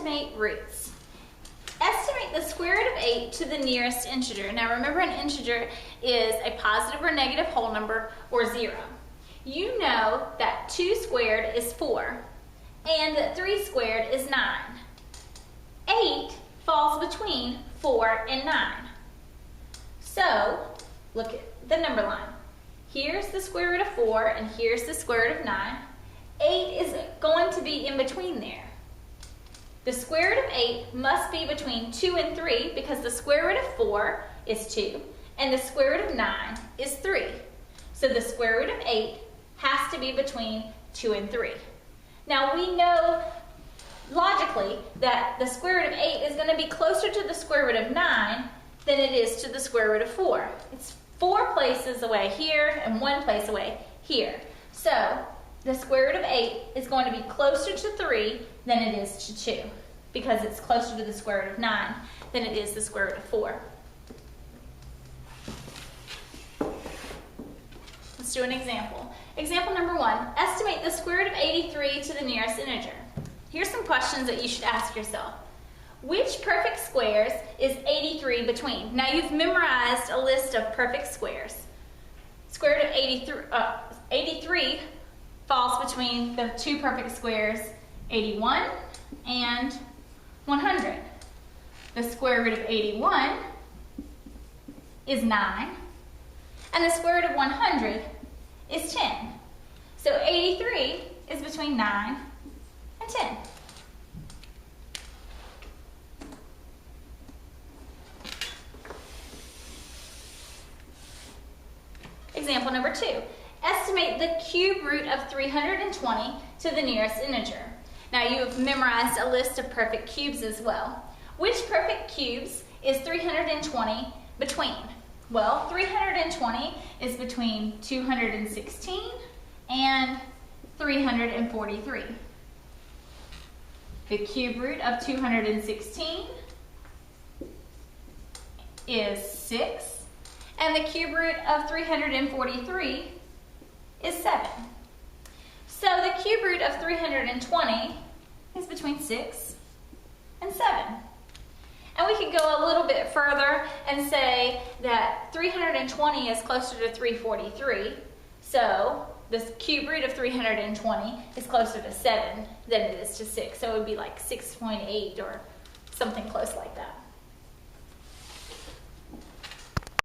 estimate roots. Estimate the square root of 8 to the nearest integer. Now remember, an integer is a positive or negative whole number or 0. You know that 2 squared is 4 and that 3 squared is 9. 8 falls between 4 and 9. So look at the number line. Here's the square root of 4 and here's the square root of 9. 8 is going to be in between there. The square root of 8 must be between 2 and 3 because the square root of 4 is 2 and the square root of 9 is 3. So the square root of 8 has to be between 2 and 3. Now we know logically that the square root of 8 is going to be closer to the square root of 9 than it is to the square root of 4. It's 4 places away here and 1 place away here. So the square root of 8 is going to be closer to 3 than it is to 2 because it's closer to the square root of 9 than it is the square root of 4. Let's do an example. Example number 1, estimate the square root of 83 to the nearest integer. Here's some questions that you should ask yourself. Which perfect squares is 83 between? Now you've memorized a list of perfect squares. Square root of 83 falls between the 2 perfect squares, 81 and 100. The square root of 81 is 9, and the square root of 100 is 10. So 83 is between 9 and 10. Example number 2. Estimate the cube root of 320 to the nearest integer. Now you have memorized a list of perfect cubes as well. Which perfect cubes is 320 between? Well, 320 is between 216 and 343. The cube root of 216 is 6. And the cube root of 343 is 7. So the cube root of 320 is between 6 and 7. And we could go a little bit further and say that 320 is closer to 343. So the cube root of 320 is closer to 7 than it is to 6. So it would be like 6.8 or something close like that.